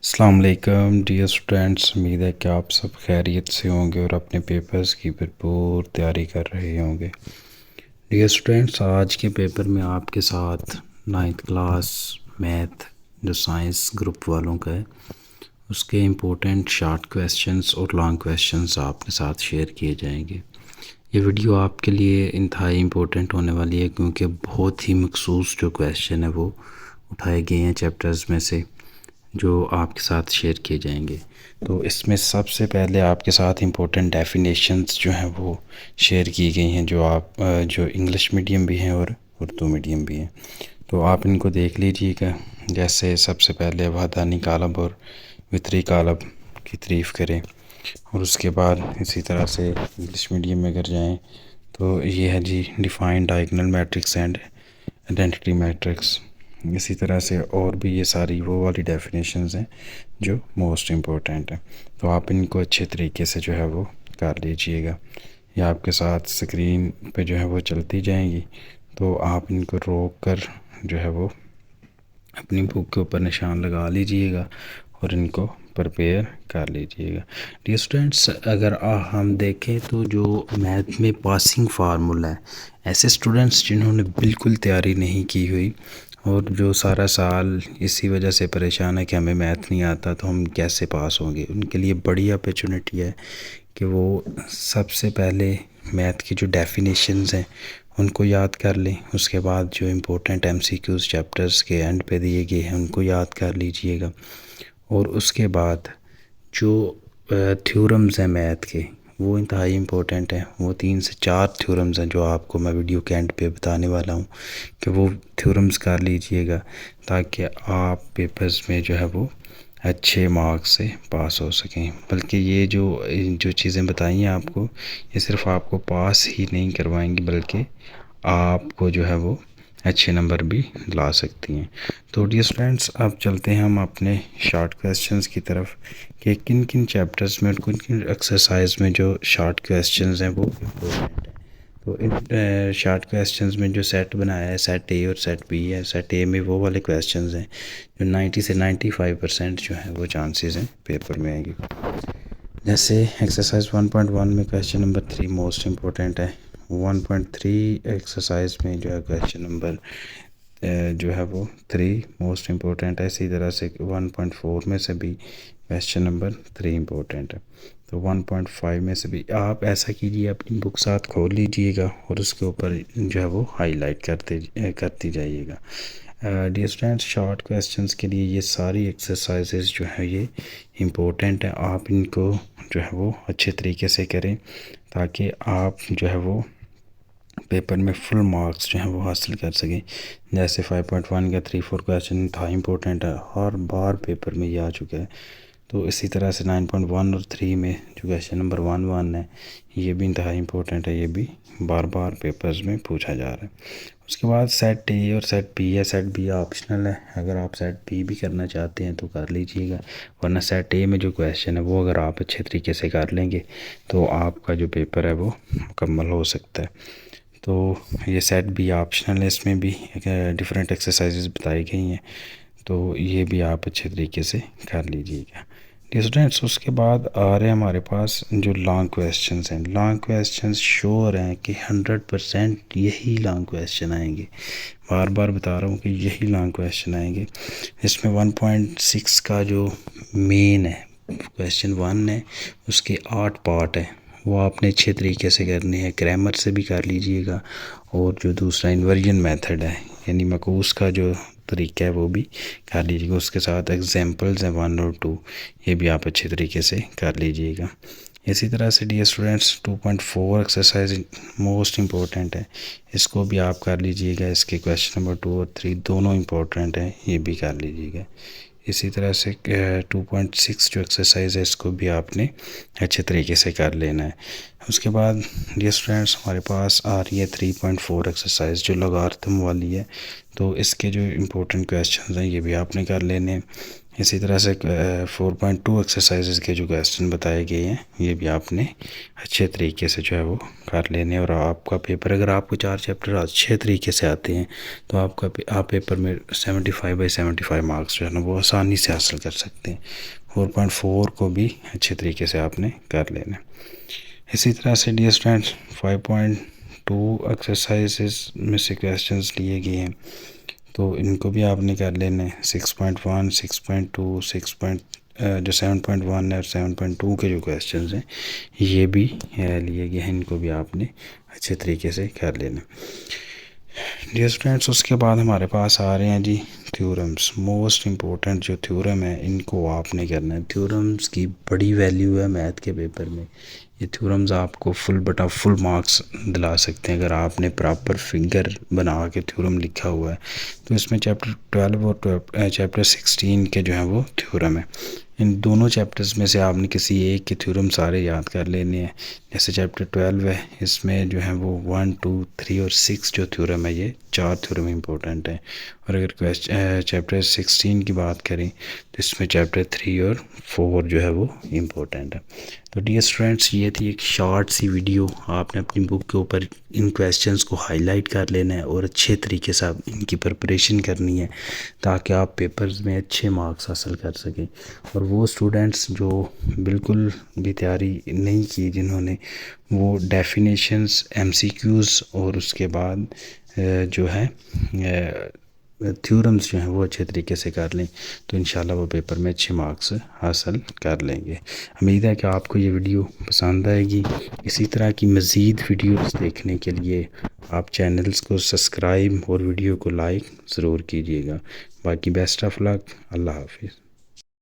السلام علیکم dear students, امید ہے کہ آپ سب خیریت سے ہوں گے اور اپنے پیپرز کی بھرپور تیاری کر رہے ہوں گے۔ ڈیئر اسٹوڈینٹس، آج کے پیپر میں آپ کے ساتھ 9th کلاس میتھ جو سائنس گروپ والوں کا ہے اس کے امپورٹنٹ شارٹ کویسچنز اور لانگ کویسچنز آپ کے ساتھ شیئر کیے جائیں گے۔ یہ ویڈیو آپ کے لیے انتہائی امپورٹنٹ ہونے والی ہے کیونکہ بہت ہی مخصوص جو کویسچن ہے وہ اٹھائے گئے ہیں چیپٹرز میں سے جو آپ کے ساتھ شیئر کیے جائیں گے۔ تو اس میں سب سے پہلے آپ کے ساتھ امپورٹنٹ ڈیفینیشنز جو ہیں وہ شیئر کی گئی ہیں جو انگلش میڈیم بھی ہیں اور اردو میڈیم بھی ہیں، تو آپ ان کو دیکھ لیجئے گا۔ جیسے سب سے پہلے وحدانی کالم اور وتری کالم کی تعریف کریں، اور اس کے بعد اسی طرح سے انگلش میڈیم میں اگر جائیں تو یہ ہے جی define diagonal matrix and identity matrix. اسی طرح سے اور بھی یہ ساری وہ والی ڈیفینیشنز ہیں جو موسٹ امپورٹنٹ ہیں، تو آپ ان کو اچھے طریقے سے جو ہے وہ کر لیجئے گا۔ یہ آپ کے ساتھ سکرین پہ جو ہے وہ چلتی جائیں گی، تو آپ ان کو روک کر جو ہے وہ اپنی بک کے اوپر نشان لگا لیجئے گا اور ان کو پریپیئر کر لیجئے گا۔ ڈیئر اسٹوڈنٹس، اگر ہم دیکھیں تو جو میتھ میں پاسنگ فارمولا ہے، ایسے اسٹوڈنٹس جنہوں نے بالکل تیاری نہیں کی ہوئی اور جو سارا سال اسی وجہ سے پریشان ہے کہ ہمیں میتھ نہیں آتا تو ہم کیسے پاس ہوں گے، ان کے لیے بڑی اپرچونٹی ہے کہ وہ سب سے پہلے میتھ کی جو ڈیفینیشنز ہیں ان کو یاد کر لیں۔ اس کے بعد جو important M C Qs chapters کے اینڈ پہ دیے گئے ہیں ان کو یاد کر لیجئے گا، اور اس کے بعد جو تھیورمز ہیں میتھ کے وہ انتہائی امپورٹنٹ ہیں۔ وہ 3 سے 4 تھیورمز ہیں جو آپ کو میں ویڈیو کے اینڈ پہ بتانے والا ہوں کہ وہ تھیورمز کر لیجئے گا تاکہ آپ پیپرز میں جو ہے وہ اچھے مارکس سے پاس ہو سکیں۔ بلکہ یہ جو چیزیں بتائیں ہیں آپ کو، یہ صرف آپ کو پاس ہی نہیں کروائیں گی بلکہ آپ کو جو ہے وہ اچھے نمبر بھی لا سکتی ہیں۔ تو ڈیئر اسٹوڈنٹس، اب چلتے ہیں ہم اپنے شارٹ کویسچنز کی طرف کہ کن کن چیپٹرز میں اور کن کن ایکسرسائز میں جو شارٹ کویسچنز ہیں وہ امپورٹنٹ ہیں۔ تو ان شارٹ کویسچنز میں جو سیٹ بنایا ہے، سیٹ اے اور سیٹ بی ہے۔ سیٹ اے میں وہ والے کویسچنز ہیں جو 90 سے 95% جو ہیں وہ چانسز ہیں پیپر میں آئیں گے۔ جیسے ایکسرسائز 1.1 میں کویسچن نمبر 3 موسٹ امپورٹنٹ ہے۔ 1.3 ایکسرسائز میں جو ہے کویسچن نمبر جو ہے وہ 3 موسٹ امپورٹنٹ ہے۔ اسی طرح سے 1.4 میں سے بھی کویسچن نمبر 3 امپورٹنٹ ہے۔ تو 1.5 میں سے بھی آپ ایسا کیجیے، اپنی بک ساتھ کھول لیجئے گا اور اس کے اوپر جو ہے وہ ہائی لائٹ کرتی جائیے گا۔ ڈیئر اسٹوڈنٹس، شارٹ کویسچنز کے لیے یہ ساری ایکسرسائزز جو ہے یہ امپورٹنٹ ہیں۔ آپ ان کو جو ہے وہ اچھے طریقے سے کریں تاکہ آپ جو ہے وہ پیپر میں فل مارکس جو ہیں وہ حاصل کر سکیں۔ جیسے 5.1 کا 3-4 کویسچن انتہائی امپورٹنٹ ہے، ہر بار پیپر میں یہ آ چکا ہے۔ تو اسی طرح سے 9.1 اور 3 میں جو کویسچن نمبر 1 ہے یہ بھی انتہائی امپورٹنٹ ہے، یہ بھی بار بار پیپرز میں پوچھا جا رہا ہے۔ اس کے بعد سیٹ اے اور سیٹ بی ہے۔ سیٹ بی آپشنل ہے، اگر آپ سیٹ بی بھی کرنا چاہتے ہیں تو کر لیجئے گا، ورنہ سیٹ اے میں جو کویسچن ہے وہ اگر آپ اچھے طریقے سے کر لیں گے تو آپ کا جو پیپر ہے وہ مکمل ہو سکتا ہے۔ تو یہ سیٹ بی آپشنل ہے، اس میں بھی ڈیفرنٹ ایکسرسائزز بتائی گئی ہیں، تو یہ بھی آپ اچھے طریقے سے کر لیجئے گا۔ ڈیئر اسٹوڈنٹس، اس کے بعد آ رہے ہیں ہمارے پاس جو لانگ کویسچنز ہیں۔ لانگ کویسچنز شور ہیں کہ 100% یہی لانگ کویسچن آئیں گے، بار بار بتا رہا ہوں کہ یہی لانگ کویسچن آئیں گے۔ اس میں 1.6 کا جو مین ہے، کویسچن 1 ہے، اس کے 8 پارٹ ہیں، وہ آپ نے اچھے طریقے سے کرنے ہیں۔ گرامر سے بھی کر لیجئے گا، اور جو دوسرا انورژن میتھڈ ہے یعنی معکوس کا جو طریقہ ہے وہ بھی کر لیجیے گا۔ اس کے ساتھ ایگزامپلز ہیں 1 اور 2، یہ بھی آپ اچھے طریقے سے کر لیجئے گا۔ اسی طرح سے dear students 2.4 exercise most important ہے، اس کو بھی آپ کر لیجئے گا۔ اس کے کویسچن نمبر 2 اور 3 دونوں امپورٹنٹ ہیں، یہ بھی کر لیجئے گا۔ اسی طرح سے 2.6 جو ایکسرسائز ہے اس کو بھی آپ نے اچھے طریقے سے کر لینا ہے۔ اس کے بعد ڈیئر اسٹوڈنٹس ہمارے پاس آ رہی ہے 3.4 ایکسرسائز جو لگارتھم والی ہے، تو اس کے جو امپورٹنٹ کویسچنز ہیں یہ بھی آپ نے کر لینے ہیں۔ اسی طرح سے 4.2 ایکسرسائزز کے جو کویسچن بتائے گئے ہیں یہ بھی آپ نے اچھے طریقے سے جو ہے وہ کر لینے، اور آپ کا پیپر اگر آپ کو 4 چیپٹر اچھے طریقے سے آتے ہیں تو آپ پیپر میں 75/75 مارکس جو ہے نا وہ آسانی سے حاصل کر سکتے ہیں۔ 4.4 کو بھی اچھے طریقے سے آپ نے کر لینا۔ اسی طرح سے ڈیئر اسٹوڈنٹس 5.2 ایکسرسائزز میں سے کویسچنز لیے گئے ہیں تو ان کو بھی آپ نے کر لینا ہے۔ 6.1 6.2 جو 7.1 اور 7.2 کے جو کویسچنز ہیں یہ بھی لیے گئے ہیں، ان کو بھی آپ نے اچھے طریقے سے کر لینا۔ ڈیئر اسٹوڈنٹس اس کے بعد ہمارے پاس آ رہے ہیں جی تھیورمز۔ موسٹ امپورٹنٹ جو تھیورم ہے ان کو آپ نے کرنا ہے۔ تھیورمز کی بڑی ویلیو ہے میتھ کے پیپر میں، یہ تھیورمز آپ کو فل مارکس دلا سکتے ہیں اگر آپ نے پراپر فگر بنا کے تھیورم لکھا ہوا ہے۔ تو اس میں چیپٹر 12 اور چیپٹر 16 کے جو ہیں وہ تھیورم ہے، ان دونوں چیپٹرز میں سے آپ نے کسی ایک کے تھیورم سارے یاد کر لینے ہیں۔ جیسے چیپٹر 12 ہے، اس میں جو ہے وہ 1 2 3 اور 6 جو تھیورم ہے یہ 4 تھیورم امپورٹنٹ ہیں، اور اگر چیپٹر 16 کی بات کریں تو اس میں چیپٹر 3 اور 4 جو ہے وہ امپورٹنٹ ہے۔ تو ڈیئر اسٹوڈنٹس یہ تھی ایک شارٹ سی ویڈیو، آپ نے اپنی بک کے اوپر ان کویسچنس کو ہائی لائٹ کر لینا ہے اور اچھے طریقے سے ان کی پریپریشن کرنی ہے تاکہ آپ پیپرز میں اچھے مارکس حاصل کر سکیں۔ اور وہ اسٹوڈنٹس جو بالکل بھی تیاری نہیں کی، جنہوں نے وہ ڈیفینیشنز MCQs اور اس کے بعد جو ہے تھیورمز جو ہیں وہ اچھے طریقے سے کر لیں تو انشاءاللہ وہ پیپر میں اچھے مارکس حاصل کر لیں گے۔ امید ہے کہ آپ کو یہ ویڈیو پسند آئے گی۔ اسی طرح کی مزید ویڈیوز دیکھنے کے لیے آپ چینلز کو سبسکرائب اور ویڈیو کو لائک ضرور کیجیے گا۔ باقی بیسٹ آف لک، اللہ حافظ۔